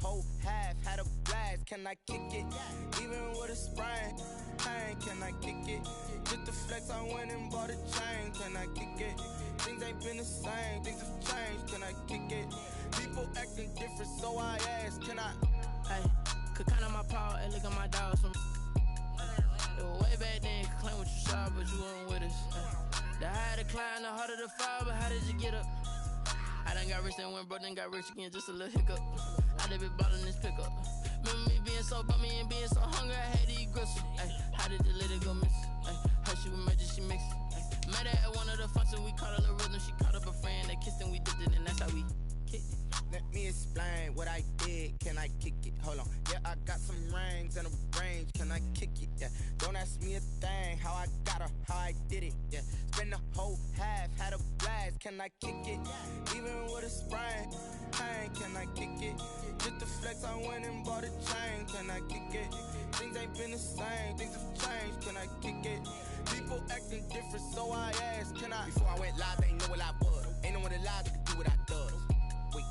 whole half, had a blast. Can I kick it? Even with a sprain, pain, can I kick it? Just the flex, I went and bought a chain. Can I kick it? Things ain't been the same, things have changed. Can I kick it? People acting different, so I ask, can I? Hey, could count on my power and look at my dogs from. It was way back then, could claim what you saw, but you weren't with us. The higher the climb, the harder the fall, but how did you get up? I done got rich, then went broke, then got rich again, just a little hiccup. I done been bottling this pickup. Remember me being so bummy and being so hungry, I had to eat gristle. Ay, how did the lady go miss? Ay, her she was major, she mixed. Ay, met her at one of the functions, we caught a little rhythm, she caught up a friend, they kissed and we dipped it, and that's how we kicked it. Let me explain what I did, can I kick it? Hold on, yeah, I got some rings and a range, can I kick it? Yeah, don't ask me a thing, how I got her, how I did it, yeah. Spend the whole half, had a blast, can I kick it? Even with a sprain, pain, can I kick it? Just the flex, I went and bought a chain, can I kick it? Things ain't been the same, things have changed, can I kick it? People acting different, so I ask, can I? Before I went live, they ain't know what I was. Ain't no one alive that could do what I does. Wait.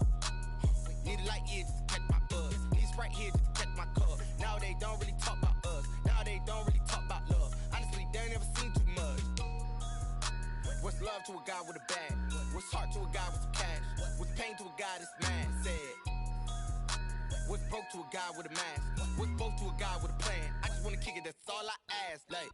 Need a light here just to catch my buzz. Need Sprite here just to catch my cup. Now they don't really talk about us. Now they don't really talk about love. Honestly, they ain't never seen too much. What's love to a guy with a bag? What's heart to a guy with some cash? What's pain to a guy that's mad? Said. What's broke to a guy with a mask? What's broke to a guy with a plan? I just wanna kick it, that's all I ask. Like,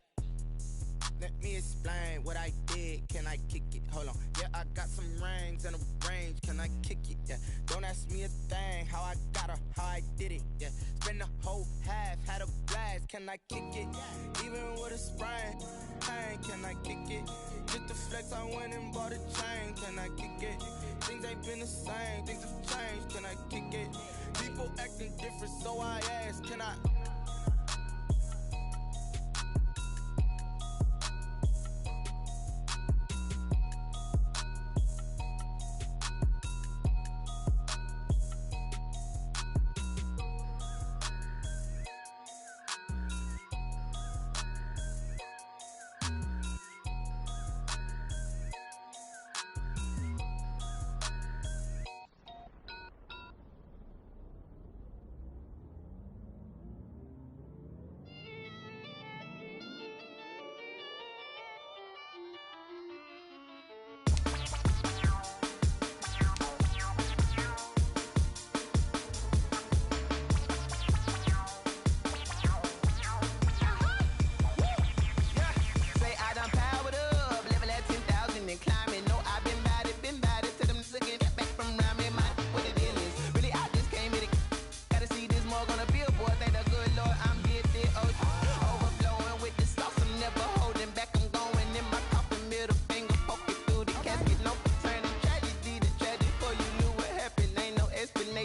let me explain what I did, can I kick it? Hold on, yeah, I got some rings and a range, can I kick it? Yeah, don't ask me a thing, how I got her, how I did it? Yeah, spend the whole half, had a blast, can I kick it? Even with a sprain, pain, can I kick it? Just the flex, I went and bought a chain, can I kick it? Things ain't been the same, things have changed, can I kick it? People acting different, so I ask, can I?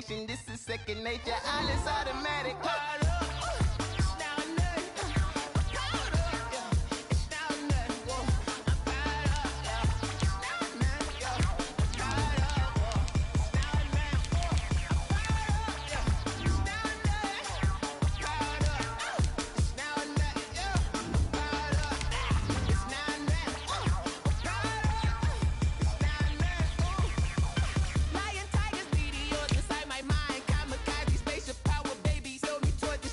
This is second nature, all is automatic. Lion, tigers, meteors inside my mind. Kamikaze, spaceship power, baby. Show me torch.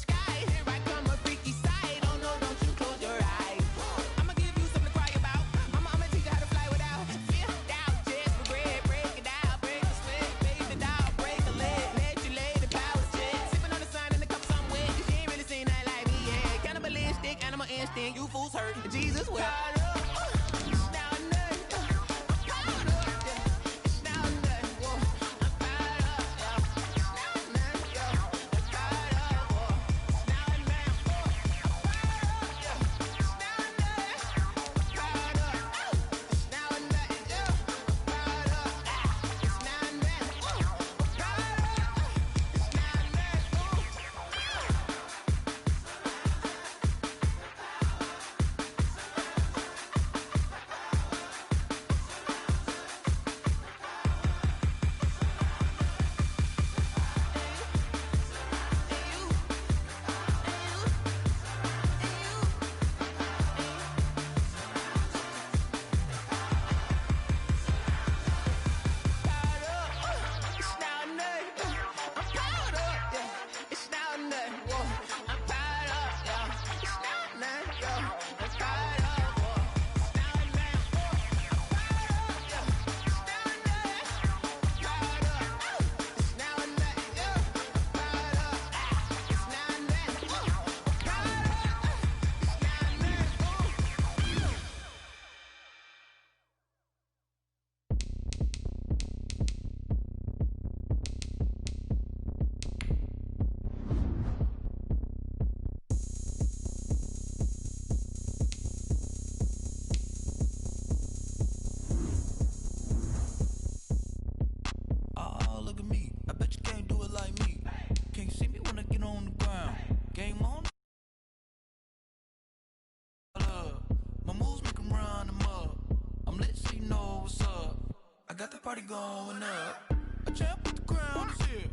got the party going up. A champ with the crown is here.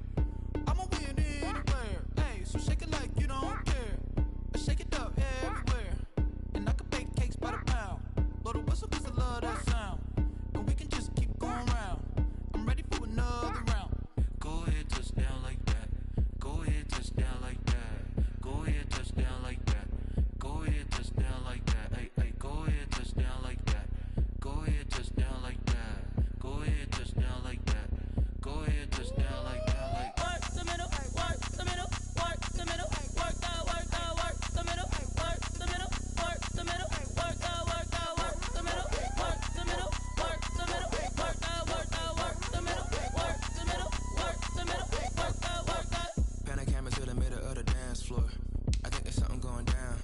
I'ma win anywhere. Hey, so shake it like you don't care. Shake it up everywhere. And I can bake cakes by the pound. Blow the whistle cause I love that sound. And we can just keep going round. I'm ready for another round. Go ahead, touch down like that. Go ahead, touch down like that. Go ahead, touch down like that. Go ahead, touch down like that. Hey, hey, go ahead, touch down like that. Go ahead, touch down like that. Go ahead, touch down like that. Go ahead, touch down like that. Like work the middle, work the middle, work the middle, work the middle, work the middle, work the middle, work the middle, work the middle, work the middle, work the middle, work the middle, work the middle, work the. Pan a camera to the middle of the dance floor. I think there's something going down.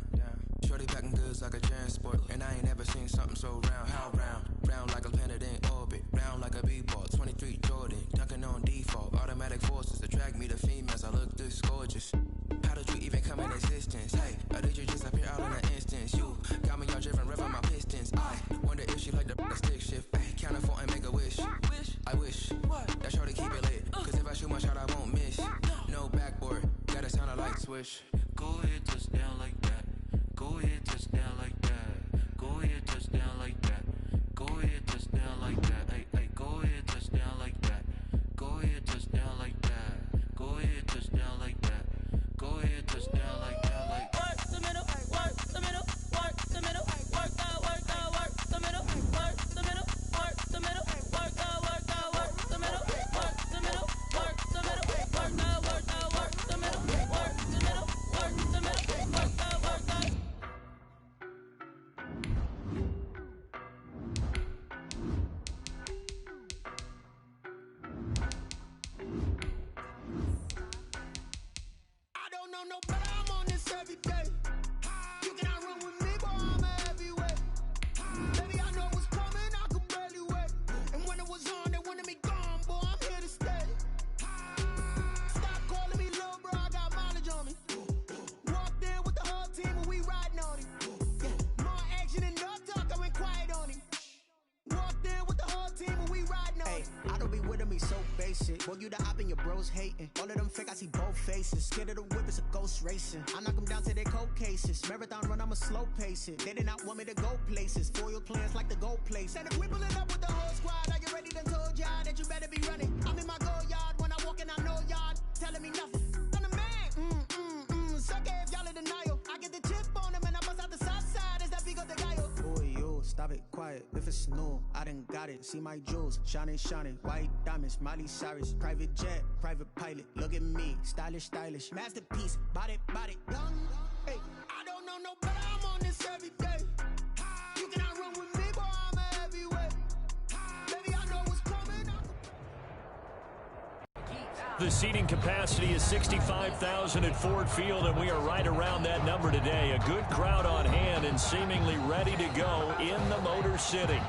Shorty packing goods like a transport, and I ain't never seen something so round. How round? Round like a planet in orbit, round like a b-ball. 23 Jordan, dunking on default. Automatic forces attract me to females. I look this gorgeous. How did you even come in existence? Hey, or did you just appear out in an instance? You got me all driven, revving my pistons. I wonder if she like the stick shift. Hey, count it 4 and make a wish. I wish that shorty keep it lit. Cause if I shoot my shot, I won't miss. No backboard, gotta sound a light switch. Go ahead, touch down like that. Go ahead, touch down like that. Go ahead, touch down like that. Go ahead, touch down like that. Hey, hey, go ahead, touch down like that. Go ahead, touch down like that. Go ahead, touch down like that. Go ahead, touch down like that. Like work the middle, work the middle, work the middle, work the middle, work the middle, work the middle, work the middle, work the middle, work the middle, work the middle, work the middle, work the middle, work the middle, work the middle, work the middle, work the. I don't know no better, I'm on this every day. You cannot run with me, boy, I'm a heavyweight. Baby, I know what's coming, I could barely wait. And when it was on, they wanted me gone, boy, I'm here to stay. Stop calling me little bro, I got mileage on me. Walked in with the whole team and we riding on him. More action and no talk, I went quiet on him. Walked in with the whole team and we riding on him. I don't be with him, he's so basic. Boy, you the op and your bros hating. All of them fake, I see both faces. Scared of the whip, it's a ghost racing. I knock them down to their cold cases. Marathon run, I'ma slow pace it. They did not want me to go places. Foil plans like the gold place. And if we pulling up with the whole squad, are you ready? Done told y'all that you better be running. I'm in my go yard when I walk in, I know y'all telling me nothing. I'm the man. Suck it if y'all in denial. I get the chip on them and I bust out the south side. Is that big of the guy? Boy, you stop it, quiet. If it's new, I done got it. See my jewels, shining, shining. White diamonds, Miley Cyrus. Private jet, private pilot. Look at me, stylish, stylish. Masterpiece, body, young. Hey, I don't know no better, I'm on this every day. You cannot run with me, boy, I'm a heavyweight. Baby, I know what's coming. The seating capacity is 65,000 at Ford Field, and we are right around that number today. A good crowd on hand and seemingly ready to go in the Motor City.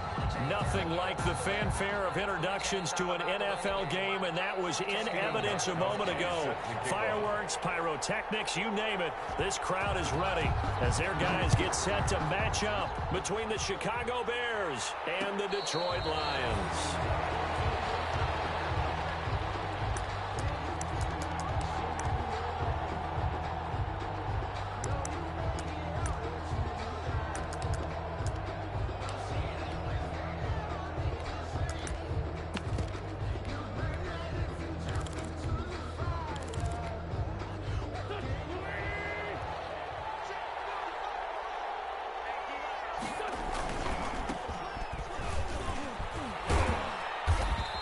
Nothing like the fanfare of introductions to an NFL game, and that was in evidence a moment ago. Fireworks, pyrotechnics, you name it. This crowd is ready as their guys get set to match up between the Chicago Bears and the Detroit Lions.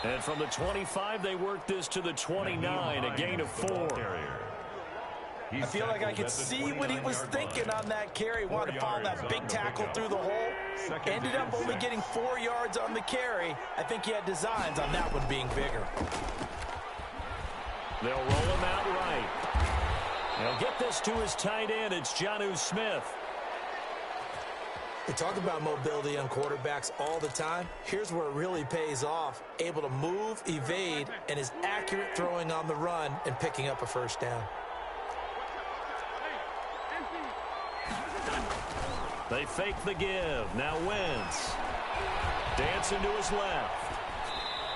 And from the 25, they worked this to the 29, a gain of 4. I feel like I could see what he was thinking on that carry. Wanted to follow that big tackle through the hole. Ended up only getting 4 yards on the carry. I think he had designs on that one being bigger. They'll roll him out right. He'll get this to his tight end. It's Jonnu Smith. We talk about mobility on quarterbacks all the time. Here's where it really pays off. Able to move, evade, and is accurate throwing on the run and picking up a first down. They fake the give. Now Wentz. Dancing to his left.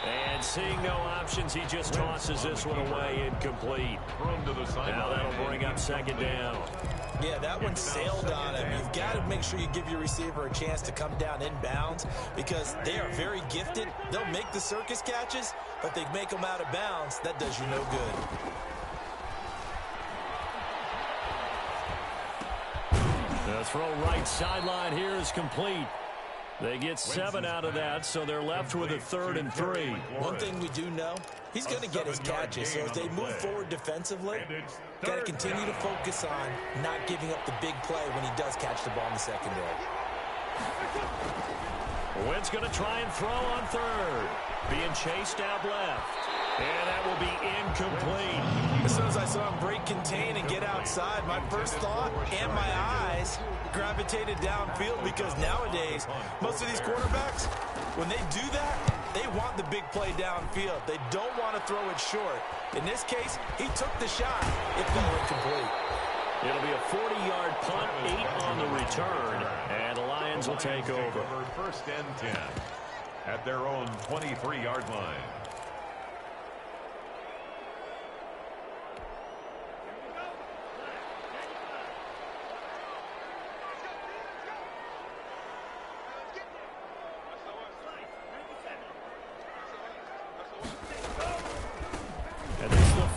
And seeing no options, he just tosses this one away incomplete. Now that'll bring up second down. Yeah, that one sailed on him. You've got to make sure you give your receiver a chance to come down inbounds because they are very gifted. They'll make the circus catches, but they make them out of bounds. That does you no good. The throw right sideline here is complete. They get 7 out of that, so they're left with a 3rd and 3. One thing we do know, he's going to get his catches. So as they move forward defensively, got to continue to focus on not giving up the big play when he does catch the ball in the secondary. Wentz going to try and throw on 3rd. Being chased out left. And that will be incomplete. As soon as I saw him break contain and get outside, my first thought and my eyes gravitated downfield because nowadays, most of these quarterbacks, when they do that, they want the big play downfield. They don't want to throw it short. In this case, he took the shot. It fell incomplete. It'll be a 40-yard punt, 8 on the return, and the Lions will take over. 1st and 10 at their own 23-yard line.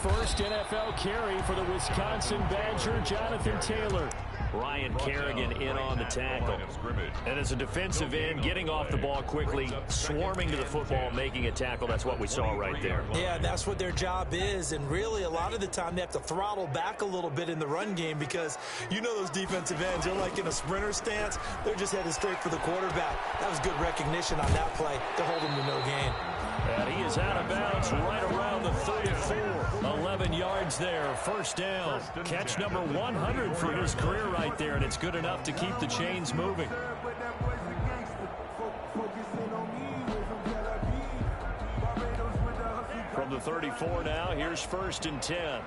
First NFL carry for the Wisconsin Badger, Jonathan Taylor. Ryan Kerrigan in on the tackle. And as a defensive end, getting off the ball quickly, swarming to the football, making a tackle, that's what we saw right there. Yeah, that's what their job is. And really, a lot of the time, they have to throttle back a little bit in the run game because you know those defensive ends, they're like in a sprinter stance. They're just headed straight for the quarterback. That was good recognition on that play to hold him to no gain. And he is out of bounds right around the 34. 11 yards there, 1st down. Catch number 100 for his career right there, and it's good enough to keep the chains moving. From the 34 now, here's 1st and 10.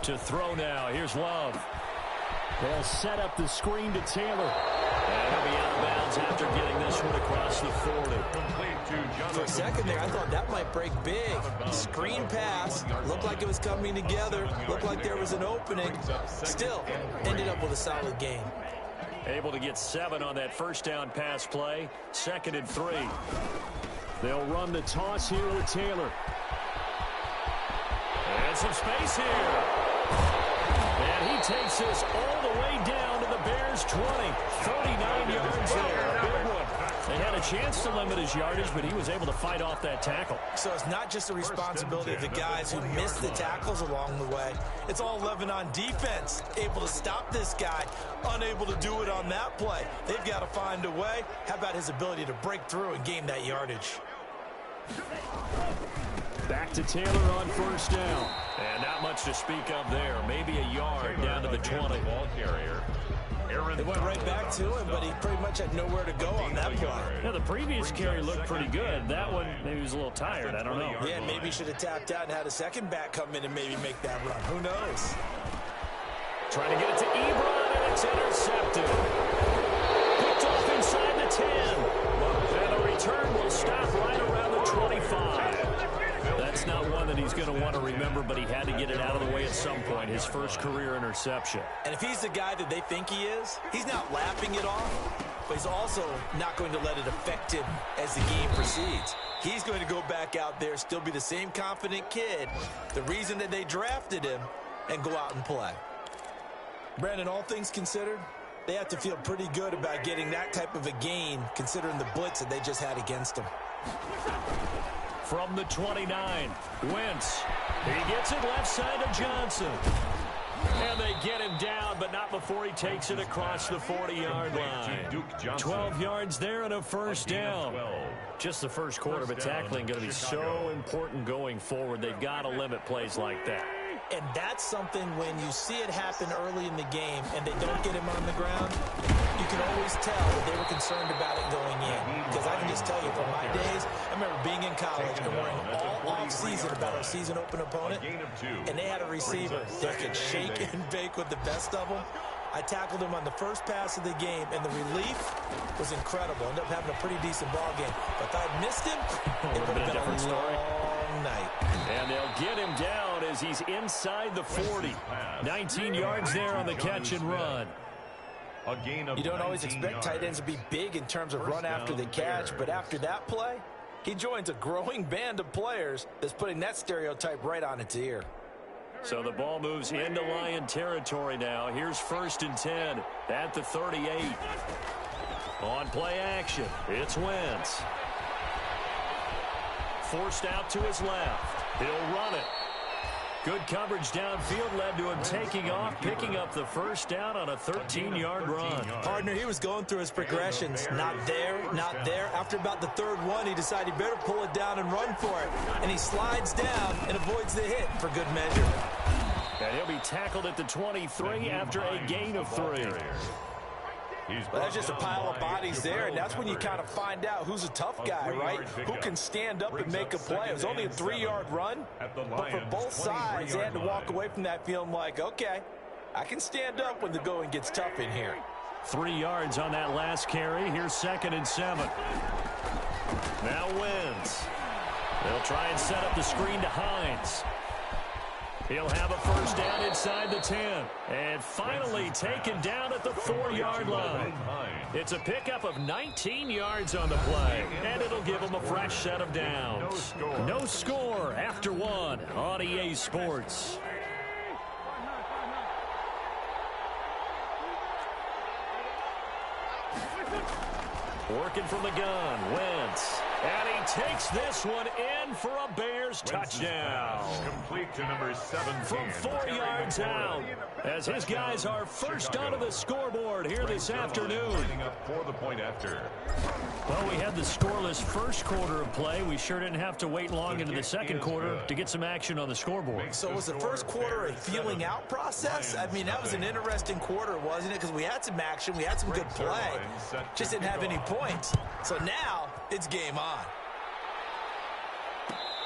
To throw now, here's Love. They'll set up the screen to Taylor. And he'll be out of bounds after getting this one across the 40. For a second there, I thought that might break big. Screen pass. Looked like it was coming together. Looked like there was an opening. Still, ended up with a solid gain. Able to get 7 on that 1st down pass play. 2nd and 3. They'll run the toss here with Taylor. And some space here. And he takes this all the way down to the Bears' 20. 39 yards there. A big one. They had a chance to limit his yardage, but he was able to fight off that tackle. So it's not just the responsibility of the guys who missed the tackles along the way. It's all 11 on defense. Able to stop this guy. Unable to do it on that play. They've got to find a way. How about his ability to break through and gain that yardage? Back to Taylor on 1st down. And not much to speak of there. Maybe a yard down to the 20. Ball carrier. They went right back to him, but he pretty much had nowhere to go on that play. Yeah, the previous carry looked pretty good. That one, maybe he was a little tired. I don't know. Yeah, maybe he should have tapped out and had a second back come in and maybe make that run. Who knows? Trying to get it to Ebron, and it's intercepted. Picked off inside the 10. And the return will stop right around the 25. That's not one that he's going to want to remember, but he had to get it out of the way at some point. His first career interception. And if he's the guy that they think he is, he's not laughing it off, but he's also not going to let it affect him as the game proceeds. He's going to go back out there, still be the same confident kid, the reason that they drafted him, and go out and play. Brandon, all things considered, they have to feel pretty good about getting that type of a gain, considering the blitz that they just had against them. From the 29, Wentz. He gets it left side of Johnson. And they get him down, but not before he takes it across the 40-yard line. 12 yards there and a 1st down. Just the first quarter, but tackling going to be so important going forward. They've got to limit plays like that. And that's something when you see it happen early in the game and they don't get him on the ground, you can always tell that they were concerned about it going in. Because I can just tell you from my days, I remember being in college and worrying all off-season about our season open opponent, and they had a receiver that could shake and bake with the best of them. I tackled him on the first pass of the game, and the relief was incredible. Ended up having a pretty decent ball game. But if I had missed him, it would have been a different story. Long night. And they'll get him down as he's inside the 40. 19 yards there on the catch and run. You don't always expect tight ends to be big in terms of run after the catch, but after that play, he joins a growing band of players that's putting that stereotype right on its ear. So the ball moves into Lion territory now. Here's 1st and 10 at the 38. On play action, it's Wentz. Forced out to his left. He'll run it. Good coverage downfield led to him taking off, picking up the first down on a 13-yard run. Partner, he was going through his progressions. Not there, not there. After about the third one, he decided he better pull it down and run for it. And he slides down and avoids the hit for good measure. And he'll be tackled at the 23 after a gain of 3. Well, that's just a pile of bodies there, and that's when you kind of find out who's a tough guy, right? Who can stand up and make a play. It was only a 3-yard run, but for both sides, they had to walk away from that feeling like, okay, I can stand up when the going gets tough in here. 3 yards on that last carry. Here's 2nd and 7. Now Wentz. They'll try and set up the screen to Hines. He'll have a first down inside the 10. And finally taken down at the 4-yard line. It's a pickup of 19 yards on the play. And it'll give him a fresh set of downs. No score after 1 on EA Sports. Working from the gun, Wentz. And he takes this one in for a Bears touchdown. Complete to number 17. From 4 yards out, as his guys are first onto the scoreboard here this afternoon. Up for the point after. Well, we had the scoreless first quarter of play. We sure didn't have to wait long into the second quarter to get some action on the scoreboard. So was the first quarter a feeling out process? I mean, that was an interesting quarter, wasn't it? Because we had some action, we had some good play, just didn't have any points. So now it's game on.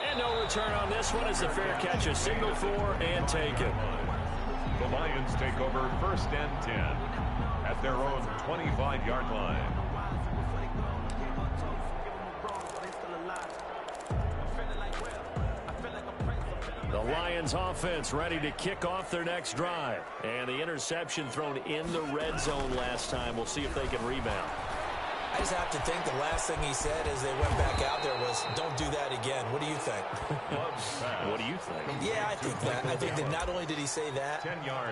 And no return on this one as the fair catch is signaled for and taken. The Lions take over 1st and 10 at their own 25-yard line. The Lions offense ready to kick off their next drive. And the interception thrown in the red zone last time. We'll see if they can rebound. I just have to think the last thing he said as they went back out there was, don't do that again. What do you think? What do you think? Yeah, I think that. I think that not only did he say that,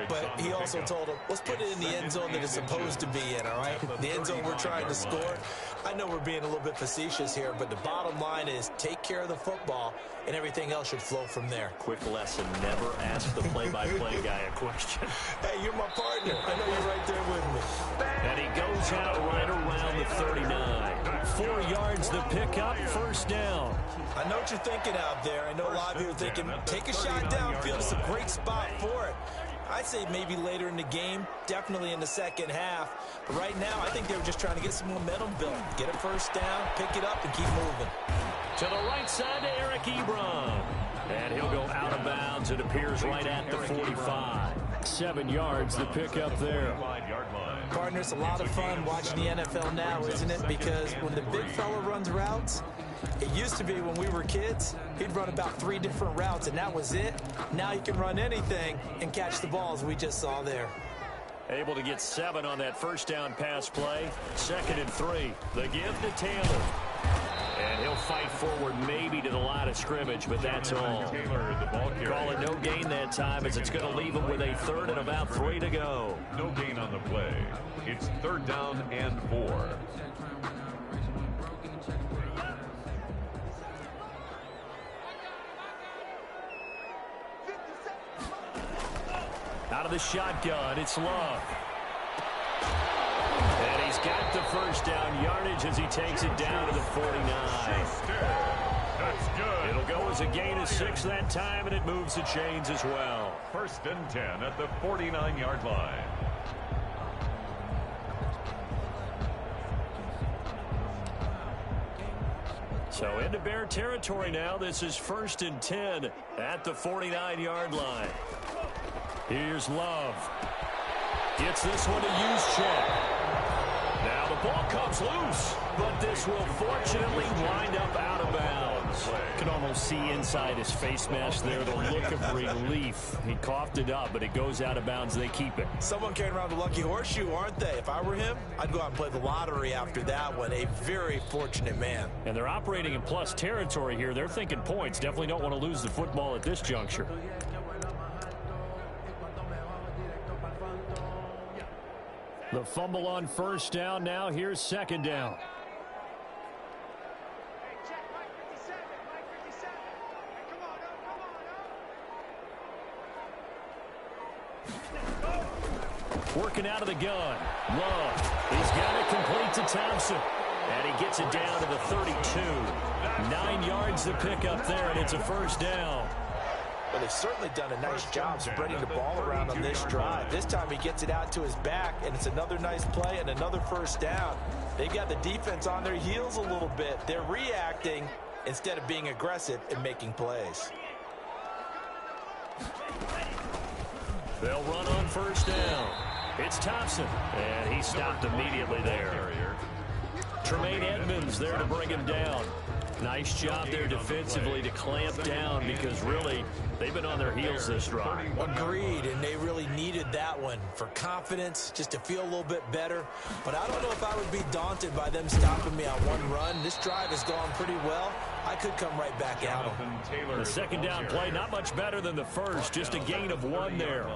but he also told him, let's put it in the end zone that it's supposed to be in, all right? The end zone we're trying to score. I know we're being a little bit facetious here, but the bottom line is take care of the football, and everything else should flow from there. Quick lesson, never ask the play-by-play guy a question. Hey, you're my partner. I know you're right there with me. And he goes out right around the 39. 4 yards the pickup, first down. I know what you're thinking out there. I know a lot of you are thinking, take a shot downfield. It's a great spot for it. I'd say maybe later in the game, definitely in the second half. But right now, I think they were just trying to get some momentum built. Get a first down, pick it up, and keep moving. To the right side to Eric Ebron. And he'll go out of bounds. It appears right at the 45. 7 yards the pickup there. Partner, it's a lot of fun watching the NFL now, isn't it? Because when the big fella runs routes, it used to be when we were kids, he'd run about 3 different routes, and that was it. Now he can run anything and catch the ball, as we just saw there. Able to get 7 on that first down pass play. 2nd and 3. The give to Taylor. And he'll fight forward maybe to the line of scrimmage, but that's all. Call it no gain that time as it's going to leave him with a 3rd and about 3 to go. No gain on the play. It's 3rd down and 4. Out of the shotgun, it's Love. And he's got the first down yardage as he takes it down to the 49. That's good. It'll go as a gain of 6 that time, and it moves the chains as well. 1st and 10 at the 49-yard line. So into Bear territory now. This is 1st and 10 at the 49-yard line. Here's Love. Gets this one to Juszczyk. Now the ball comes loose, but this will fortunately wind up out of bounds. You can almost see inside his face mask there the look of relief. He coughed it up, but it goes out of bounds. They keep it. Someone carrying around the lucky horseshoe, aren't they? If I were him, I'd go out and play the lottery after that one. A very fortunate man. And they're operating in plus territory here. They're thinking points. Definitely don't want to lose the football at this juncture. The fumble on first down. Now here's second down. Working out of the gun. Love. He's got it complete to Thompson. And he gets it down to the 32. 9 yards to pick up there, and it's a first down. Well, they've certainly done a nice job spreading the ball around on this drive. This time he gets it out to his back, and it's another nice play and another first down. They've got the defense on their heels a little bit. They're reacting instead of being aggressive and making plays. They'll run on first down. It's Thompson, and he stopped immediately there. Tremaine Edmonds there to bring him down. Nice job there defensively to clamp down because really they've been on their heels this drive. Agreed, and they really needed that one for confidence, just to feel a little bit better. But I don't know if I would be daunted by them stopping me on one run. This drive has gone pretty well. I could come right back at them. The second down play, not much better than the first, just a gain of 1 there.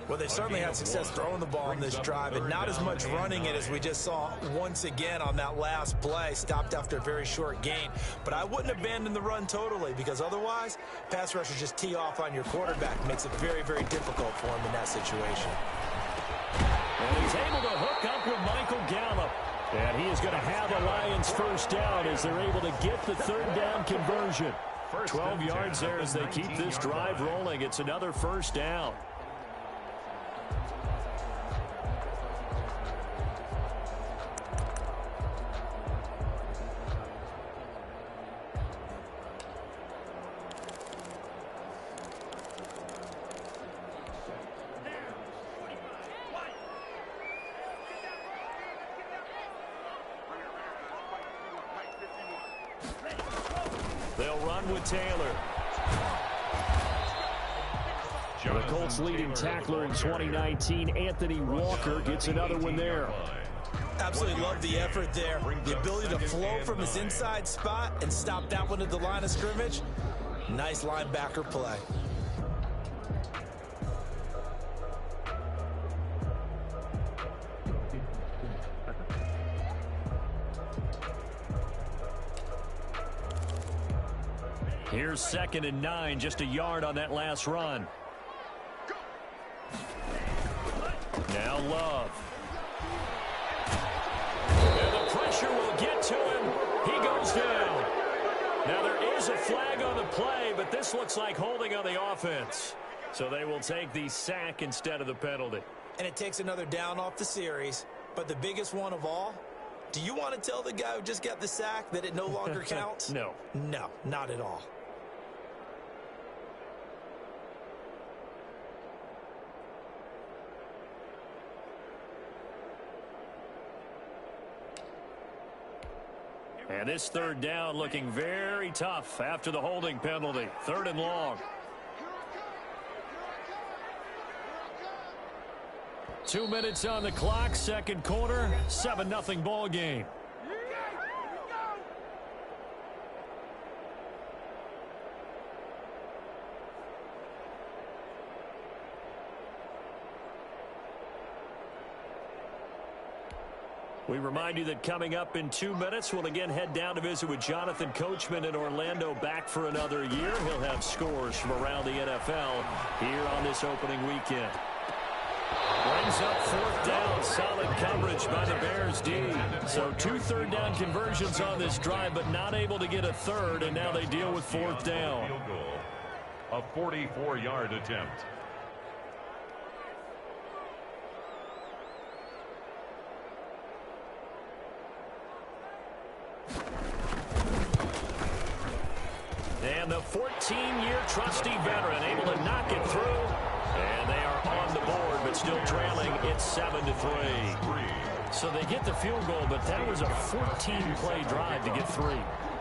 Well, they certainly had success throwing the ball on this drive, and not as much running it as we just saw once again on that last play. Stopped after a very short gain. But I wouldn't abandon the run totally, because otherwise, pass rushers just tee off on your quarterback. Makes it very, very difficult for him in that situation. And he's able to hook up with Michael Gallup. And he is going to have the Lions first down as they're able to get the third down conversion. 12 yards there as they keep this drive rolling. It's another first down. They'll run with Taylor. The Colts leading tackler in 2019, Anthony Walker, gets another one there. Absolutely love the effort there. The ability to flow from his inside spot and stop that one at the line of scrimmage. Nice linebacker play. Here's 2nd and 9, just a yard on that last run. Now Love. And the pressure will get to him. He goes down. Now there is a flag on the play, but this looks like holding on the offense. So they will take the sack instead of the penalty. And it takes another down off the series. But the biggest one of all, do you want to tell the guy who just got the sack that it no longer counts? No. No, not at all. And this third down looking very tough after the holding penalty. 3rd and long. 2 minutes on the clock, second quarter, 7-0 ball game. We remind you that coming up in 2 minutes, we'll again head down to visit with Jonathan Coachman in Orlando, back for another year. He'll have scores from around the NFL here on this opening weekend. Brings up 4th down, solid coverage by the Bears D. So 2 third down conversions on this drive, but not able to get a third, and now they deal with 4th down. A 44-yard attempt. And the 14-year trusty veteran able to knock it through. And they are on the board, but still trailing. It's 7-3. So they get the field goal, but that was a 14-play drive to get 3.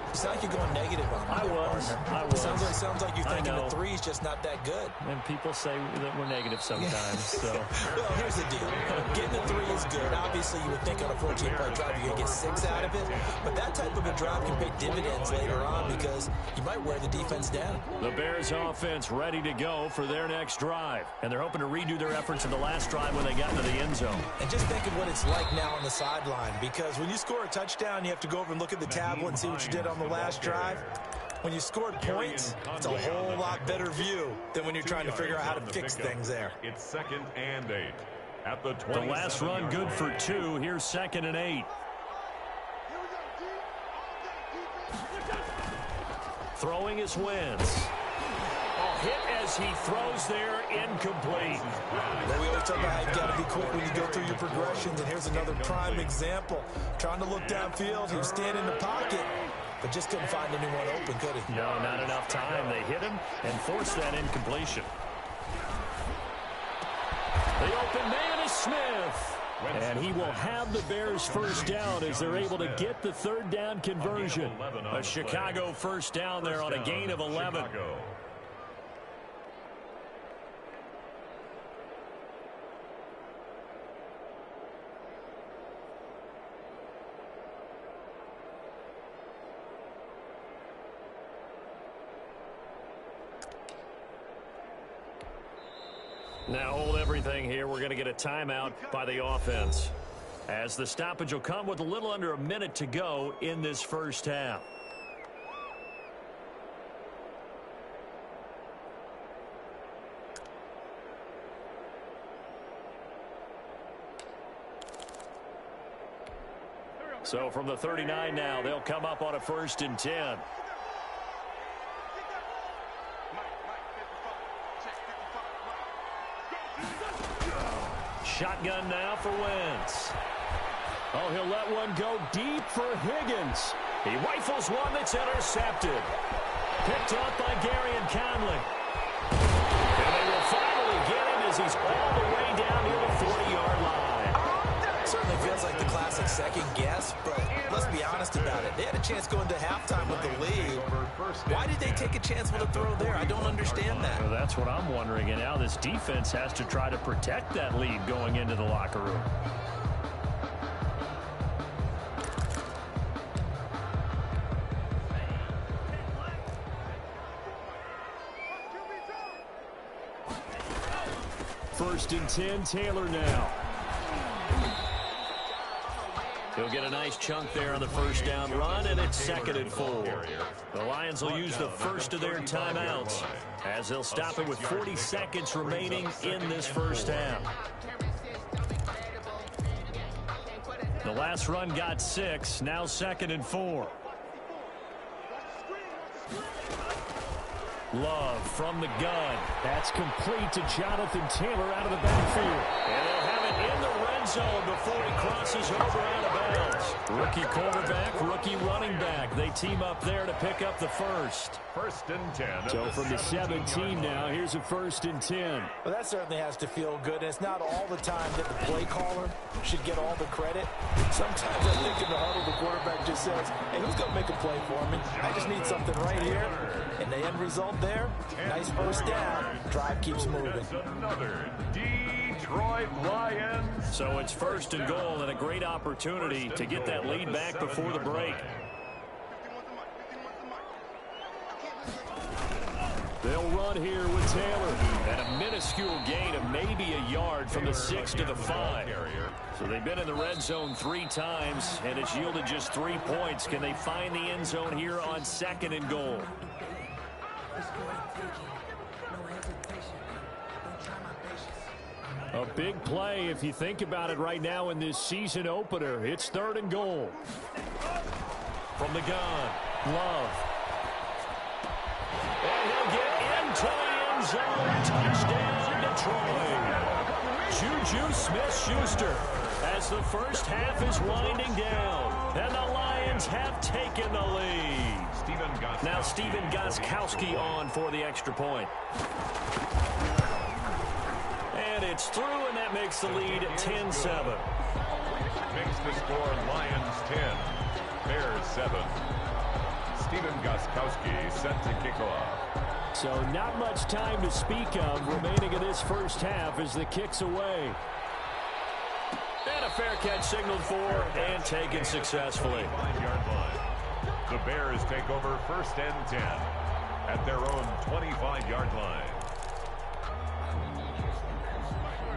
You sound like you're going negative on that. I was. Sounds like you're thinking the 3 is just not that good. And people say that we're negative sometimes. So. Well, here's the deal. Getting the 3 is good. Obviously, you would think on a 14-play drive you're going to get 6 out of it. But that type of a drive can pay dividends later on because you might wear the defense down. The Bears offense ready to go for their next drive. And they're hoping to redo their efforts in the last drive when they got into the end zone. And just think of what it's like now on the sideline, because when you score a touchdown, you have to go over and look at the tablet and see what you did on the last drive. When you scored points, it's a whole lot better view than when you're trying to figure out how to fix things there. It's 2nd and 8 at the 20. The last run good for 2. Here's 2nd and 8. Throwing is Wentz. Hit as he throws there, incomplete. Well, we always talk about how you've got to be quick when you go through your progressions, and here's another prime example. Trying to look downfield, he was standing in the pocket, but just couldn't find anyone open, could he? No, not enough time. They hit him and forced that incompletion. The open man is Smith. And he will have the Bears first down as they're able to get the 3rd down conversion. A Chicago first down there on a gain of 11. Now hold everything here. We're going to get a timeout by the offense, as the stoppage will come with a little under a minute to go in this first half. So from the 39 now, they'll come up on a 1st and 10. Shotgun now for Wentz. Oh, he'll let one go deep for Higgins. He rifles one that's intercepted. Picked up by Garyon Conley. And they will finally get him as he's all the way down near the 40-yard line. Certainly feels like the classic second guess, but let's be honest about it. They had a chance going to halftime with the lead. Why did they take a chance with a throw there? I don't understand that. Well, that's what I'm wondering. And now this defense has to try to protect that lead going into the locker room. First and 10, Taylor now. He'll get a nice chunk there on the first down run, and it's 2nd and 4. The Lions will use the first of their timeouts as they'll stop it with 40 seconds remaining in this first half. The last run got 6, now 2nd and 4. Love from the gun. That's complete to Jonathan Taylor out of the backfield. And they'll have it in the red zone before he crosses over out of bounds. Rookie quarterback, rookie running back. They team up there to pick up the first. 1st and 10. So from the 17 now, here's a 1st and 10. Well, that certainly has to feel good. And it's not all the time that the play caller should get all the credit. Sometimes I think in the huddle, the quarterback just says, hey, who's going to make a play for me? I just need something right here. And the end result there, nice first down. Drive keeps moving. Another Detroit Lions. So it's 1st and goal and a great opportunity to get that lead back before the break. They'll run here with Taylor. And a minuscule gain of maybe a yard from the 6 to the 5. So they've been in the red zone 3 times, and it's yielded just 3 points. Can they find the end zone here on 2nd and goal? A big play if you think about it right now in this season opener. It's 3rd and goal. From the gun, Love. And he'll get into the end zone. Touchdown, Detroit. Juju Smith-Schuster as the first half is winding down. And the Lions have taken the lead. Now Stephen Gostkowski on for the extra point. And It's through, and that makes the lead 10-7. Makes the score Lions 10, Bears 7. Steven Gostkowski set to kick off. So not much time to speak of remaining in this first half as the kick's away. And a fair catch signaled for and taken successfully. 5-yard line. The Bears take over 1st and 10 at their own 25-yard line.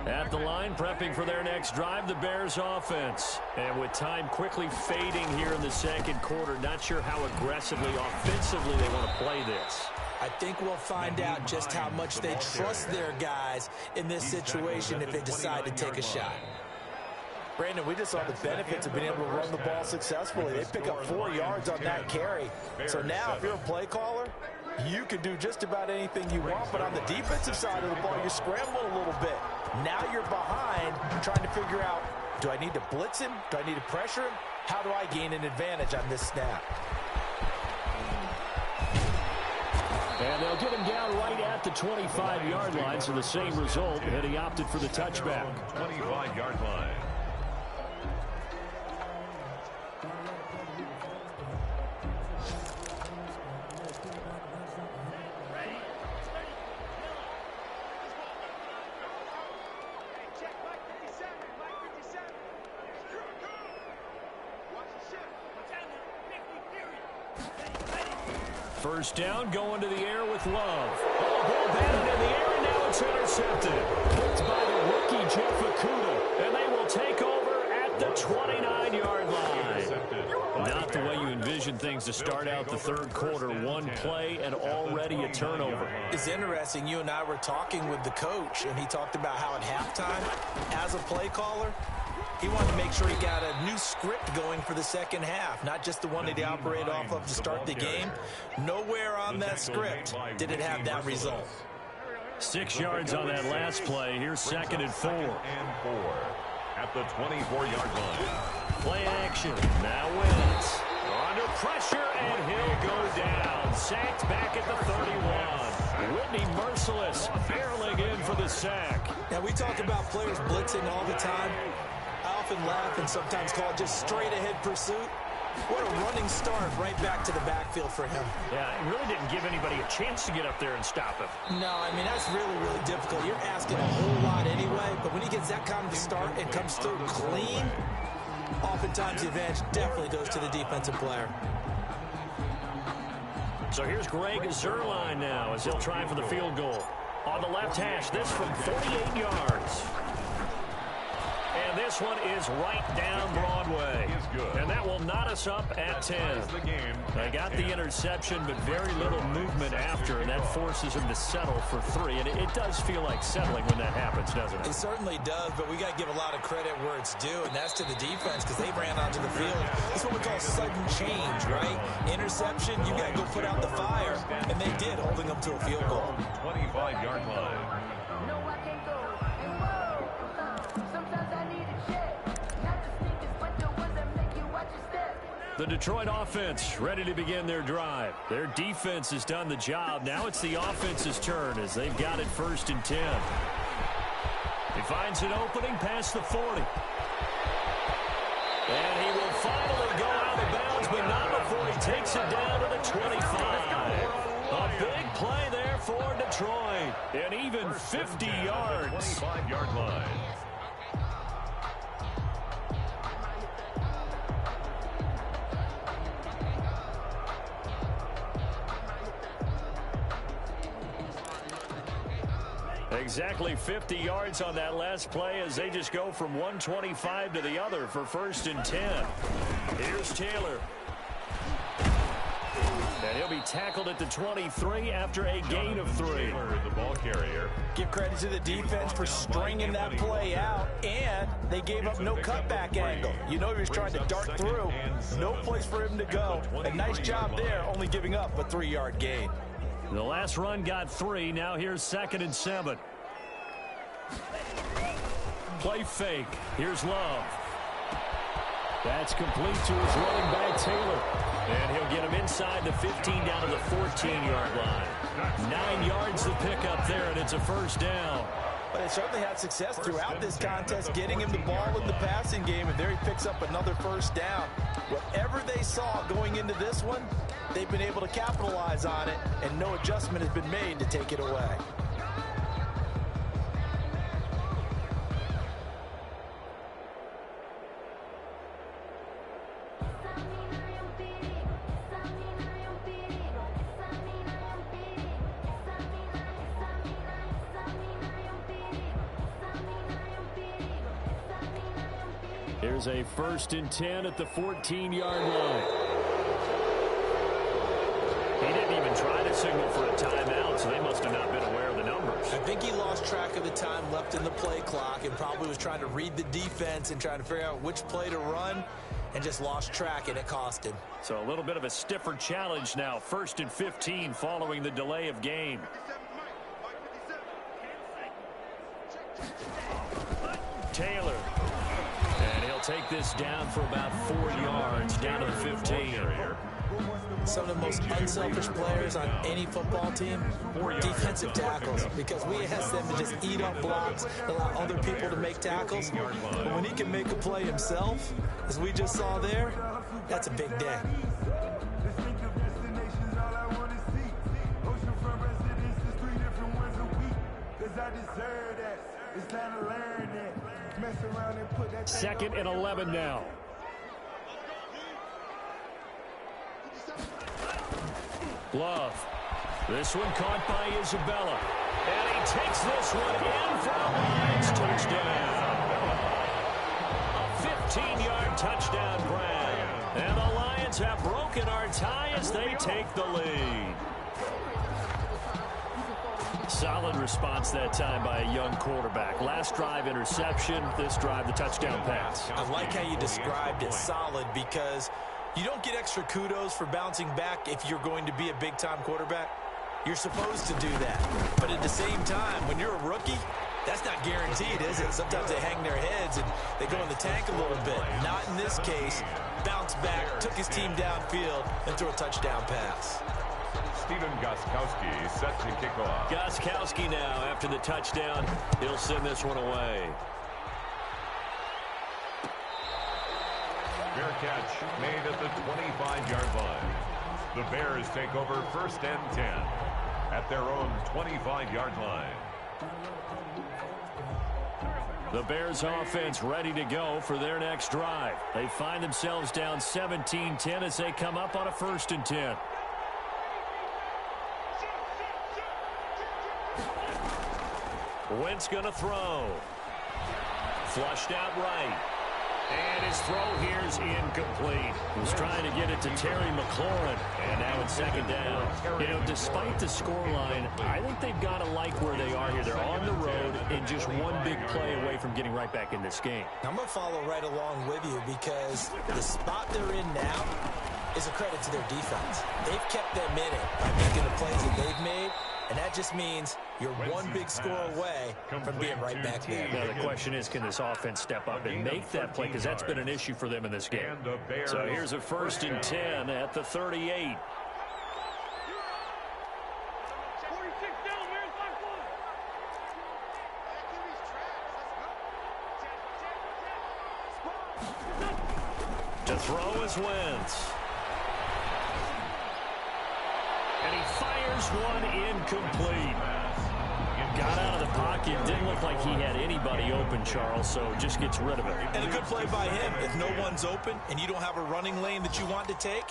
At the line, prepping for their next drive, the Bears offense. And with time quickly fading here in the second quarter, not sure how aggressively, offensively they want to play this. I think we'll find out just how much they trust their guys in this situation if they decide to take a shot. Brandon, we just saw the benefits of being able to run the ball successfully. They pick up 4 yards on that carry. So now if you're a play caller, you can do just about anything you want. But on the defensive side of the ball, you're scrambling a little bit. Now you're behind trying to figure out, do I need to blitz him? Do I need to pressure him? How do I gain an advantage on this snap? And they'll get him down right at the 25-yard line, so the same result, and he opted for the touchback. 25-yard line. First down, going to the air with Love. Oh, ball batted in the air, and now it's intercepted. It's by the rookie, Jeff Okudah, and they will take over at the 29-yard line. Not the way you envision things to start out the third quarter. One play and already a turnover. It's interesting. You and I were talking with the coach, and he talked about how at halftime, as a play caller, he wanted to make sure he got a new script going for the second half, not just the one that he operated off of to start the game. Nowhere on that script did it have that result. 6 yards on that last play. Here's 2nd and 4. At the 24-yard line. Play action. Now Wentz. Under pressure, and he'll go down. Sacked back at the 31. Whitney Merciless barreling in for the sack. Now, we talk about players blitzing all the time. I often laugh and sometimes call it just straight-ahead pursuit. What a running start right back to the backfield for him. Yeah, it really didn't give anybody a chance to get up there and stop him. No, I mean, that's really, really difficult. You're asking a whole lot anyway, but when he gets that kind of a start and comes through clean, oftentimes the advantage definitely goes to the defensive player. So here's Greg Zuerlein now as he'll try for the field goal. On the left hash, this from 48 yards. And this one is right down Broadway. And that will knot us up at 10. They got the interception, but very little movement after, and that forces him to settle for 3. And it does feel like settling when that happens, doesn't it? It certainly does, but we got to give a lot of credit where it's due, and that's to the defense because they ran onto the field. That's what we call sudden change, right? Interception, you got to go put out the fire, and they did, holding them to a field goal. 25-yard line. The Detroit offense ready to begin their drive. Their defense has done the job. Now it's the offense's turn as they've got it 1st and 10. He finds an opening past the 40. And he will finally go out of bounds, but not before he takes it down to the 25. A big play there for Detroit. And even 50 yards. 25-yard line. Exactly 50 yards on that last play as they just go from 125 to the other for 1st and 10. Here's Taylor. And he'll be tackled at the 23 after a gain of 3. Taylor, the ball carrier. Give credit to the defense for stringing that play out, and they gave up no cutback angle. You know he was trying to dart through. No place for him to go. A nice job there, only giving up a 3-yard gain. The last run got 3. Now here's 2nd and 7. Play fake. Here's Love. That's complete to his running back, Taylor. And he'll get him inside the 15 down to the 14-yard line. 9 yards to pick up there, and it's a 1st down. But they certainly had success throughout this contest, getting him the ball in the passing game, and there he picks up another first down. Whatever they saw going into this one, they've been able to capitalize on it, and no adjustment has been made to take it away. Here's a 1st and 10 at the 14-yard line. He didn't even try to signal for a timeout, so they must have not been aware of the numbers. I think he lost track of the time left in the play clock and probably was trying to read the defense and trying to figure out which play to run and just lost track, and it cost him. So a little bit of a stiffer challenge now. 1st and 15 following the delay of game. Taylor. And he'll take this down for about 4 yards down to the 15. Some of the most unselfish players on any football team, defensive tackles, because we ask them to just eat up blocks, allow other people to make tackles. But when he can make a play himself, as we just saw there, that's a big day. Second and 11 now. Love. This one caught by Isabella. And he takes this one in for a Lions touchdown. A 15-yard touchdown grab. And the Lions have broken our tie as they take the lead. Solid response that time by a young quarterback. Last drive, interception. This drive, the touchdown pass. I like how you described it, solid, because you don't get extra kudos for bouncing back if you're going to be a big-time quarterback. You're supposed to do that. But at the same time, when you're a rookie, that's not guaranteed, is it? Sometimes they hang their heads and they go in the tank a little bit. Not in this case. Bounce back, took his team downfield, and threw a touchdown pass. Stephen Gostkowski set to kick off. Gostkowski now, after the touchdown, he'll send this one away. Fair catch made at the 25-yard line. The Bears take over 1st and 10 at their own 25-yard line. The Bears offense ready to go for their next drive. They find themselves down 17-10 as they come up on a 1st and 10. Wentz going to throw. Flushed out right. And his throw here is incomplete. He was trying to get it to Terry McLaurin. And now it's 2nd down. You know, despite the scoreline, I think they've got to like where they are here. They're on the road and just one big play away from getting right back in this game. I'm going to follow right along with you because the spot they're in now is a credit to their defense. They've kept them in it by making the plays that they've made. And that just means you're one big score away from being right back there. Now the question is, can this offense step up and make that play? Because that's been an issue for them in this game. So here's a 1st and 10 at the 38. To throw is Wentz. And he fires one incomplete. Got out of the pocket. Didn't look like he had anybody open, Charles, so just gets rid of it. And a good play by him. If no one's open and you don't have a running lane that you want to take,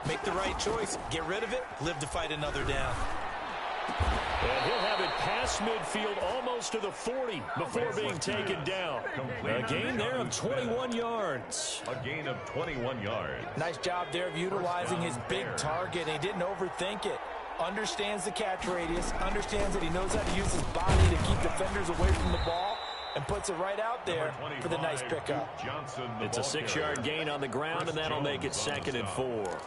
make the right choice. Get rid of it. Live to fight another down. And he'll have it past midfield almost to the 40 before being taken down. A gain there of 21 yards. A gain of 21 yards. Nice job there of utilizing his big target. He didn't overthink it. Understands the catch radius. Understands that he knows how to use his body to keep defenders away from the ball. And puts it right out there for the nice pickup. It's a 6-yard gain on the ground, and that'll make it 2nd and 4.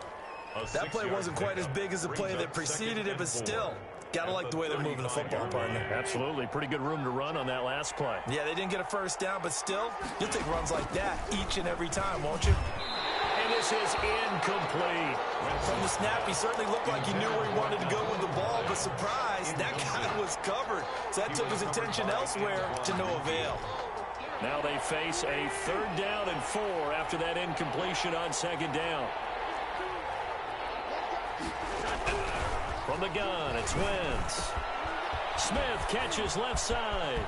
That play wasn't quite as big as the play that preceded it, but still, gotta like the way they're moving the football, partner. Absolutely. Pretty good room to run on that last play. Yeah, they didn't get a first down, but still, you'll take runs like that each and every time, won't you? And this is incomplete. From the snap, he certainly looked like he knew where he wanted to go with the ball, but surprise, that guy was covered. So that took his attention elsewhere to no avail. Now they face a 3rd down and 4 after that incompletion on 2nd down. From the gun, it's Wentz. Smith catches left side.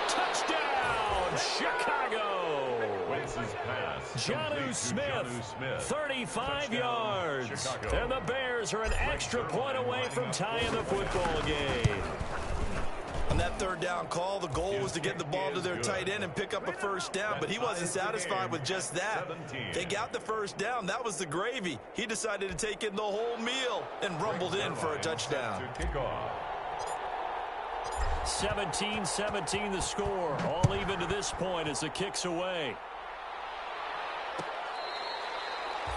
Touchdown, Chicago! Wentz's pass. Jonnu Smith, 35 yards. And the Bears are an extra point away from tying the football game. On that 3rd down call, the goal was to get the ball to their tight end and pick up a 1st down, but he wasn't satisfied with just that. They got the 1st down. That was the gravy. He decided to take in the whole meal and rumbled in for a touchdown. 17-17 the score. All even to this point as the kick's away.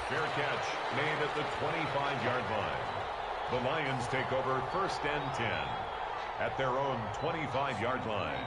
Fair catch made at the 25-yard line. The Lions take over 1st and 10 at their own 25-yard line.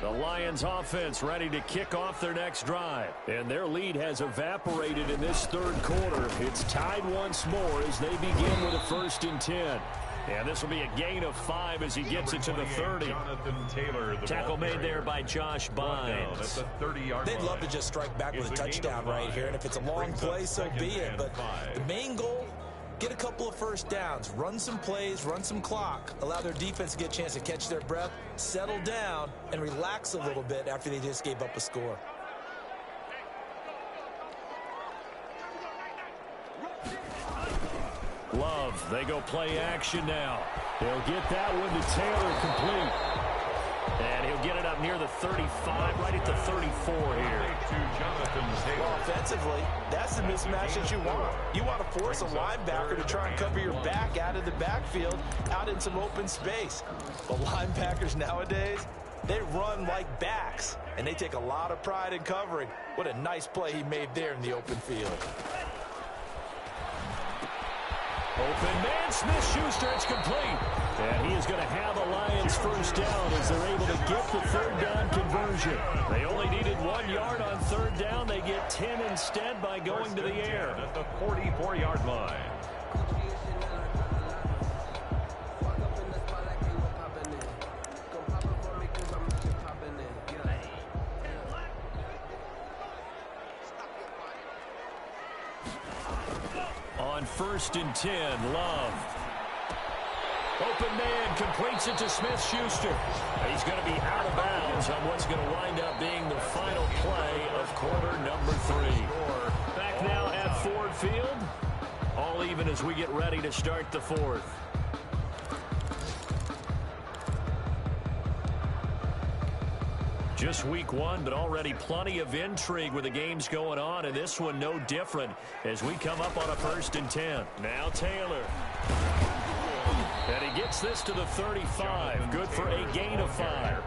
The Lions offense ready to kick off their next drive. And their lead has evaporated in this 3rd quarter. It's tied once more as they begin with a 1st and 10. And this will be a gain of 5 as he gets it to the 30. Tackle made there by Josh Bynes. They'd love to just strike back with a touchdown right here, and if it's a long play, so be it. But the main goal, get a couple of 1st downs, run some plays, run some clock, allow their defense to get a chance to catch their breath, settle down, and relax a little bit after they just gave up a score. Love, they go play action now. They'll get that one to Taylor complete. And he'll get it up near the 35, right at the 34 here. Well, offensively, that's the mismatch that you want. You want to force a linebacker to try and cover your back out of the backfield, out in some open space. But linebackers nowadays, they run like backs, and they take a lot of pride in covering. What a nice play he made there in the open field. Open man, Smith-Schuster, it's complete. And he is going to have a Lions 1st down as they're able to get the 3rd down conversion. They only needed 1 yard on 3rd down. They get 10 instead by going to the air. At the 44-yard line. On 1st and 10, Love. Open man completes it to Smith-Schuster. He's going to be out of bounds on what's going to wind up being the final play of quarter number 3. Back now at Ford Field. All even as we get ready to start the 4th. Just week 1, but already plenty of intrigue with the games going on, and this one no different as we come up on a 1st and 10. Now Taylor. And he gets this to the 35. Good for a gain of 5.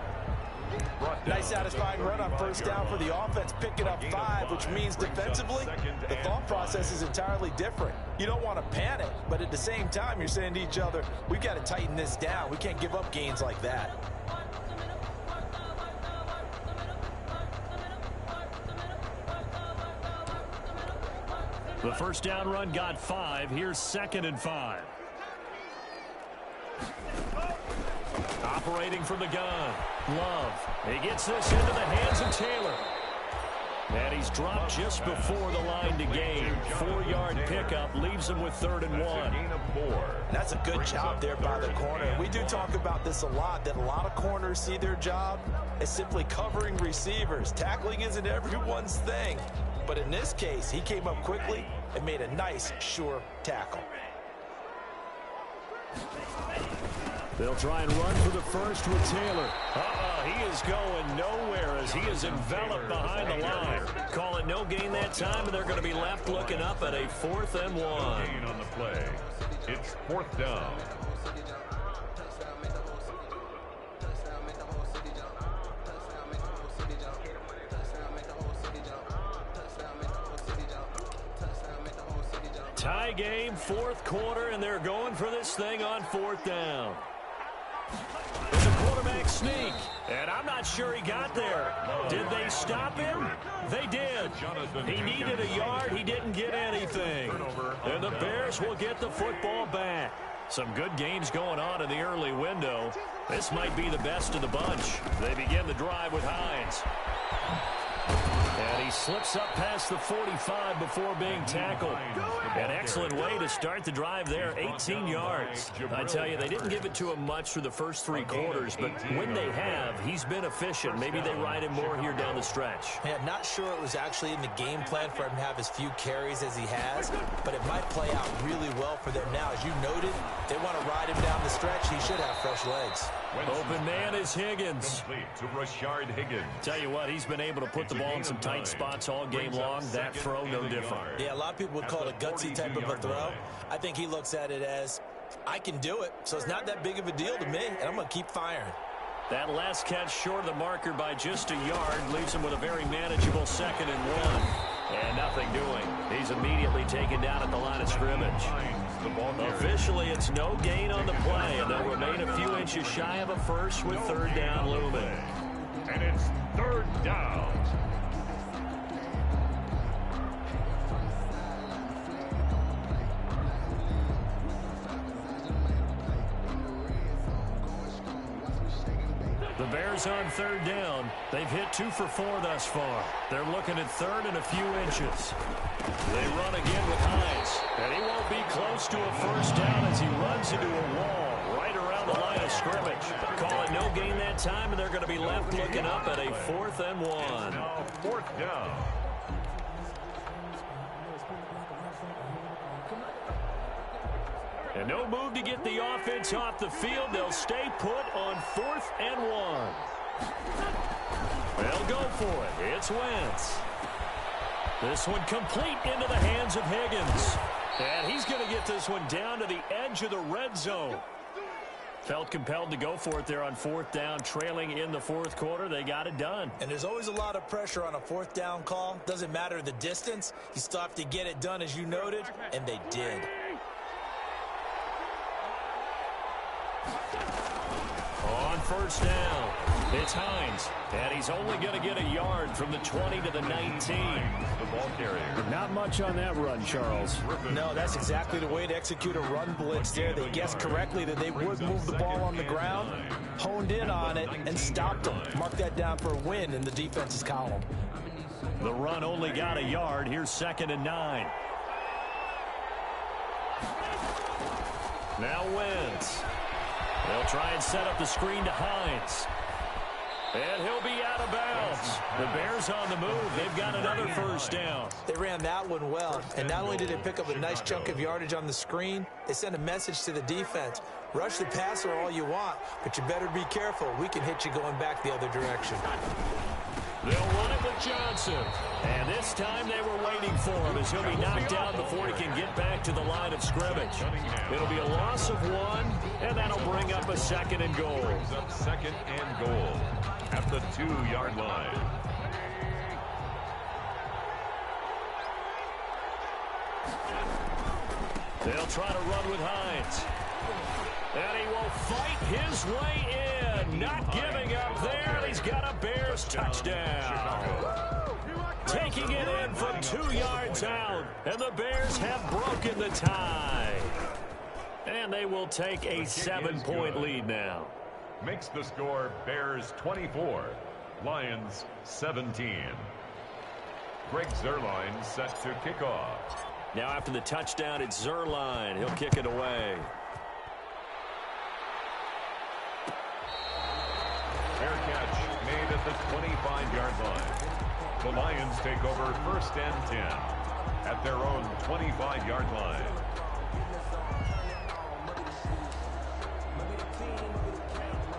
Nice satisfying run on 1st down for the offense, picking up 5, which means defensively, the thought process is entirely different. You don't want to panic, but at the same time, you're saying to each other, we've got to tighten this down. We can't give up gains like that. The 1st down run got 5. Here's 2nd and 5. Operating from the gun. Love. He gets this into the hands of Taylor. And he's dropped just before the line to gain. 4-yard pickup leaves him with 3rd and 1. That's a good job there by the corner. We do talk about this a lot, that a lot of corners see their job as simply covering receivers. Tackling isn't everyone's thing. But in this case, he came up quickly and made a nice, sure tackle. They'll try and run for the 1st with Taylor. He is going nowhere as he is enveloped behind the line. Call it no gain that time, and they're going to be left looking up at a 4th and 1. Gain on the play. It's 4th down. Tie game, fourth quarter, and they're going for this thing on fourth down. It's a quarterback sneak, and I'm not sure he got there. Did they stop him? They did. He needed a yard. He didn't get anything. And the Bears will get the football back. Some good games going on in the early window. This might be the best of the bunch. They begin the drive with Hines. And he slips up past the 45 before being tackled. An excellent way to start the drive there, 18 yards. I tell you, they didn't give it to him much through the first three quarters, but when they have, he's been efficient. Maybe they ride him more here down the stretch. Yeah, not sure it was actually in the game plan for him to have as few carries as he has, but it might play out really well for them now. As you noted, they want to ride him down the stretch. He should have fresh legs. Open man is Higgins. To Rashard Higgins. Tell you what, he's been able to put the ball in some tight spots all game long. That throw, no different. Yeah, a lot of people would call it a gutsy type of a throw. I think he looks at it as, I can do it, so it's not that big of a deal to me, and I'm going to keep firing. That last catch short of the marker by just a yard leaves him with a very manageable 2nd and 1. And nothing doing. He's immediately taken down at the line of scrimmage. Officially, it's no gain on the play, and they'll remain a few inches shy of a first with third down looming. And it's third down. The Bears on third down. They've hit 2 for 4 thus far. They're looking at third and a few inches. They run again with Hines, and he won't be close to a first down as he runs into a wall right around the line of scrimmage. Call it no gain that time, and they're going to be left looking up at a 4th and 1. Now fourth down. And no move to get the offense off the field. They'll stay put on 4th and 1. They'll go for it. It's Wentz. This one complete into the hands of Higgins. And he's going to get this one down to the edge of the red zone. Felt compelled to go for it there on 4th down, trailing in the 4th quarter. They got it done. And there's always a lot of pressure on a 4th down call. Doesn't matter the distance. You still have to get it done, as you noted, and they did. On first down, it's Hines, and he's only going to get a yard from the 20 to the 19. The ball carrier. Not much on that run, Charles. No, that's exactly the way to execute a run blitz there. They guessed correctly that they would move the ball on the ground, honed in on it, and stopped them. Mark that down for a win in the defense's column. The run only got a yard. Here's 2nd and 9. Now Wentz. They'll try and set up the screen to Hines. And he'll be out of bounds. The Bears on the move. They've got another first down. They ran that one well. And not only did they pick up a nice chunk of yardage on the screen, they sent a message to the defense. Rush the passer all you want, but you better be careful. We can hit you going back the other direction. They'll run it with Johnson. And this time they were waiting for him as he'll be knocked down before he can get back to the line of scrimmage. It'll be a loss of 1, and that'll bring up a 2nd and goal. Brings up 2nd and goal at the 2-yard line. They'll try to run with Hines. And he will fight his way in. Not giving up there. He's got a Bears touchdown. Taking it in from 2 yards out. And the Bears have broken the tie. And they will take a 7-point lead now. Makes the score Bears 24, Lions 17. Greg Zuerlein set to kick off. Now after the touchdown, it's Zuerlein. He'll kick it away. Fair catch made at the 25-yard line. The Lions take over 1st and 10 at their own 25-yard line.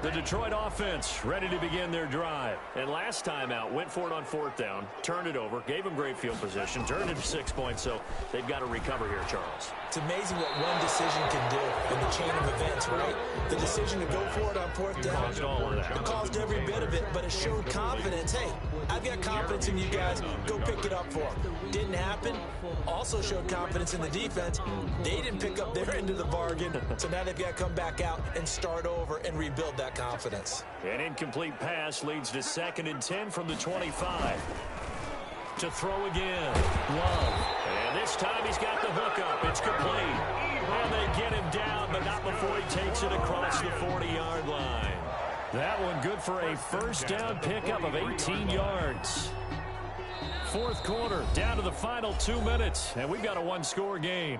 The Detroit offense ready to begin their drive. And last time out, went for it on 4th down, turned it over, gave them great field position, turned it to 6 points, so they've got to recover here, Charles. It's amazing what one decision can do in the chain of events, right? The decision to go for it on 4th down, caused all of that. It caused every bit of it, but it showed confidence. Hey, I've got confidence in you guys. Go pick it up for them. Didn't happen. Also showed confidence in the defense. They didn't pick up their end of the bargain, so now they've got to come back out and start over and rebuild that confidence. An incomplete pass leads to 2nd and 10 from the 25. To throw again. Love. And this time he's got the hook up. It's complete. And they get him down, but not before he takes it across the 40-yard line. That one good for a first down pickup of 18 yards. 4th quarter, down to the final 2 minutes, and we've got a one-score game.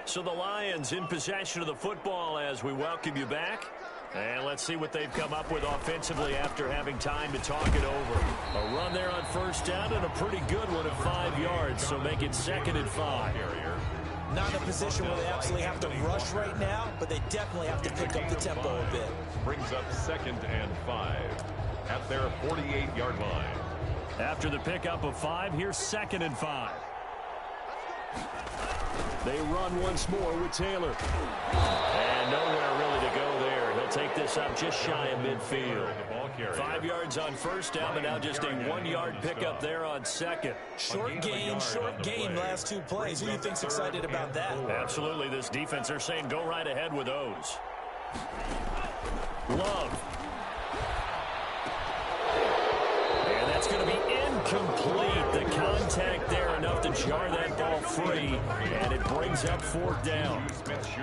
So the Lions in possession of the football as we welcome you back. And let's see what they've come up with offensively after having time to talk it over. A run there on 1st down and a pretty good one at 5 yards, so make it 2nd and 5. Not in a position where they absolutely have to rush right now, but they definitely have to pick up the tempo a bit. Brings up 2nd and 5 at their 48-yard line. After the pickup of 5, here's 2nd and 5. They run once more with Taylor. And nowhere really to go there. He'll take this up just shy of midfield. 5 yards on 1st down, but now just a 1-yard pickup there on 2nd. Short gain last 2 plays. Who do you think's excited about that? Absolutely. This defense, they're saying go right ahead with those. Love. And that's going to be incomplete. The contact there enough to jar that ball free, and it brings up 4th down.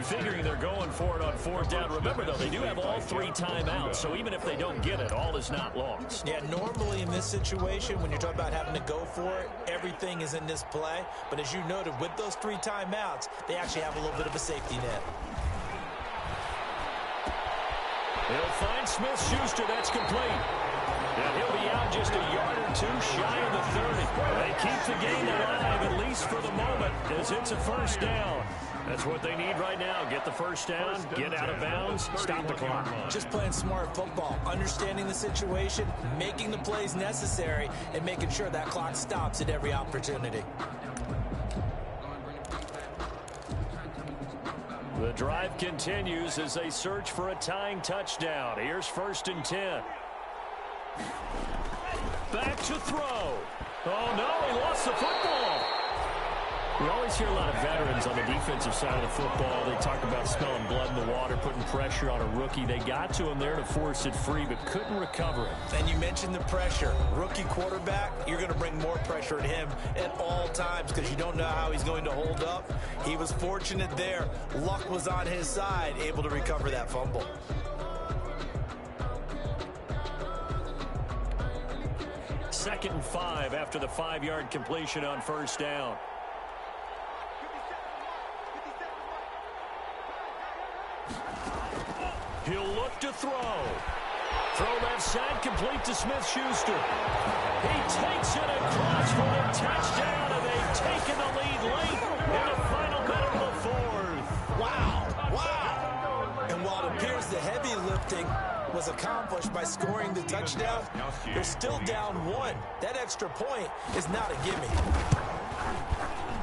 Figuring they're going for it on 4th down. Remember, though, they do have all 3 timeouts, so even if they don't get it, all is not lost. Yeah, normally in this situation, when you're talking about having to go for it, everything is in this play. But as you noted, with those 3 timeouts, they actually have a little bit of a safety net. They'll find Smith-Schuster. That's complete. And he'll be out just a yard or 2 shy of the 30. They keep the game alive, at least for the moment, as it's a 1st down. That's what they need right now. Get the 1st down, get out of bounds, stop the clock. Just playing smart football, understanding the situation, making the plays necessary, and making sure that clock stops at every opportunity. The drive continues as they search for a tying touchdown. Here's 1st and 10. Back to throw. Oh, no, he lost the football. We always hear a lot of veterans on the defensive side of the football. They talk about smelling blood in the water, putting pressure on a rookie. They got to him there to force it free, but couldn't recover it. And you mentioned the pressure. Rookie quarterback, you're going to bring more pressure at him at all times because you don't know how he's going to hold up. He was fortunate there. Luck was on his side, able to recover that fumble. Second and 5 after the 5-yard completion on 1st down. He'll look to throw. Throw left side, complete to Smith-Schuster. He takes it across for a touchdown, and they've taken the lead late in the final minute of the 4th. Wow. And while it appears the heavy lifting was accomplished by scoring the touchdown, they're still down 1. That extra point is not a gimme.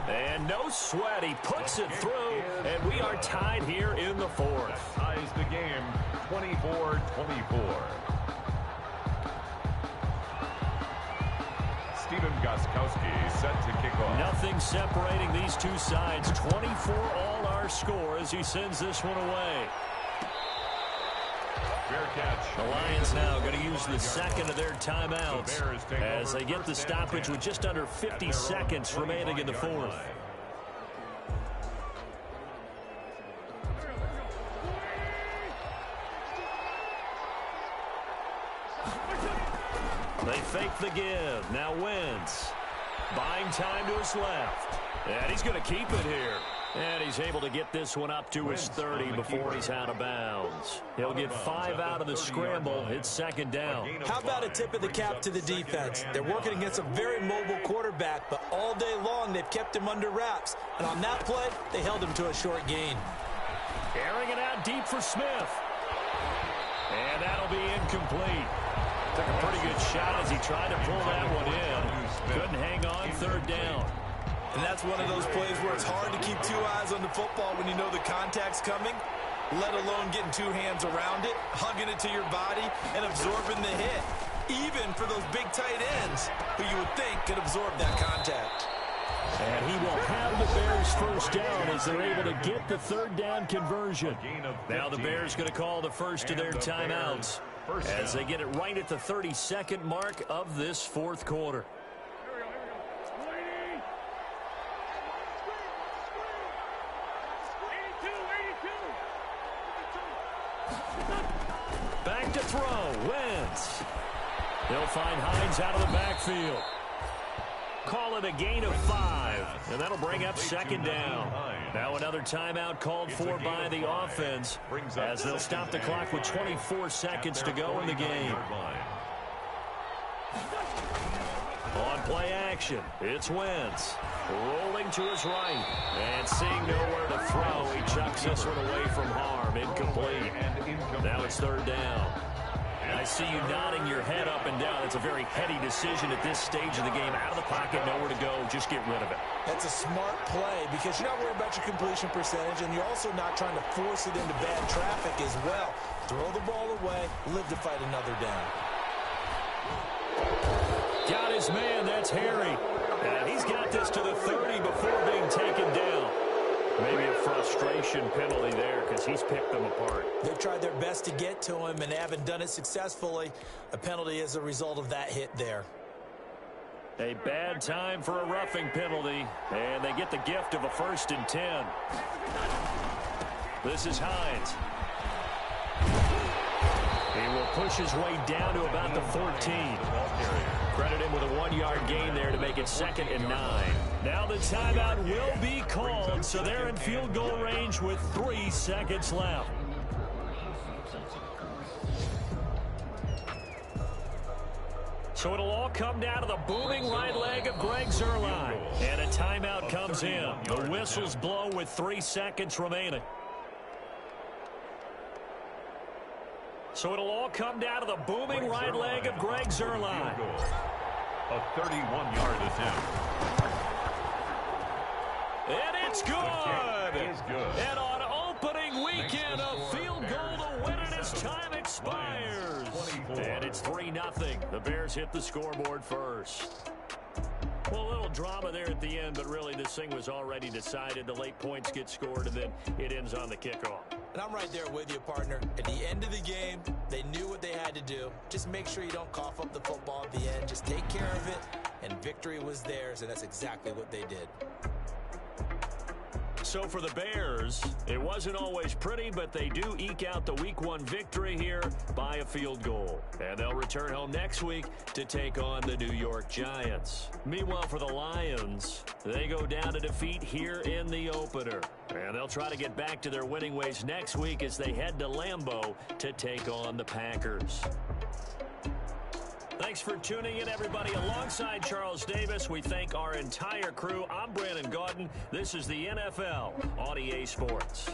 And no sweat. He puts it through, and we are tied here in the 4th. Ties the game 24-24. Stephen Gostkowski set to kick off. Nothing separating these two sides. 24 all our score as he sends this one away. Fair catch. The Lions now going to use the second of their timeouts as they get the stoppage with just under 50 seconds remaining in the 4th. They fake the give. Now Wentz buying time to his left. And he's going to keep it here. And he's able to get this one up to his 30 before he's out of bounds. He'll get 5 out of the scramble. It's second down. How about a tip of the cap to the defense? They're working against a very mobile quarterback, but all day long they've kept him under wraps. And on that play, they held him to a short gain. Airing it out deep for Smith. And that'll be incomplete. Took a pretty good shot as he tried to pull that one in. Couldn't hang on, third down. And that's one of those plays where it's hard to keep 2 eyes on the football when you know the contact's coming, let alone getting 2 hands around it, hugging it to your body, and absorbing the hit. Even for those big tight ends who you would think could absorb that contact. And he will have the Bears first down as they're able to get the third down conversion. Now the Bears going to call the first of their timeouts as they get it right at the 32nd mark of this fourth quarter. Back to throw. Wentz. They'll find Hines out of the backfield. Call it a gain of 5, and that'll bring up second down. Now another timeout called for by the offense as they'll stop the clock with 24 seconds to go in the game. On play action, it's Wentz. Rolling to his right, and seeing nowhere to throw, he chucks this one away from harm. Incomplete. Now it's third down. I see you nodding your head up and down. It's a very heady decision at this stage of the game. Out of the pocket, nowhere to go. Just get rid of it. That's a smart play because you're not worried about your completion percentage, and you're also not trying to force it into bad traffic as well. Throw the ball away, live to fight another down. Got his man. That's Harry. And he's got this to the 30 before being taken down. Maybe a frustration penalty there because he's picked them apart. They've tried their best to get to him and haven't done it successfully. A penalty is a result of that hit there. A bad time for a roughing penalty, and they get the gift of a 1st and 10. This is Hines. He will push his way down to about the 14. Credit him with a 1-yard gain there to make it 2nd and 9. Now the timeout will be called, so they're in field goal range with 3 seconds left. So it'll all come down to the booming right leg of Greg Zuerlein. And a timeout comes in. The whistles blow with 3 seconds remaining. So it'll all come down to the booming right leg of Greg Zuerlein. A 31-yard attempt. And it's good. It is good. And on opening weekend, a field goal to win it as time expires. And it's 3-0. The Bears hit the scoreboard first. Well, a little drama there at the end, but really this thing was already decided. The late points get scored, and then it ends on the kickoff. And I'm right there with you, partner. At the end of the game, they knew what they had to do. Just make sure you don't cough up the football at the end. Just take care of it, and victory was theirs, and that's exactly what they did. So for the Bears, it wasn't always pretty, but they do eke out the Week 1 victory here by a field goal. And they'll return home next week to take on the New York Giants. Meanwhile, for the Lions, they go down to defeat here in the opener. And they'll try to get back to their winning ways next week as they head to Lambeau to take on the Packers. Thanks for tuning in, everybody. Alongside Charles Davis, we thank our entire crew. I'm Brandon Gaudin. This is the NFL on EA Sports.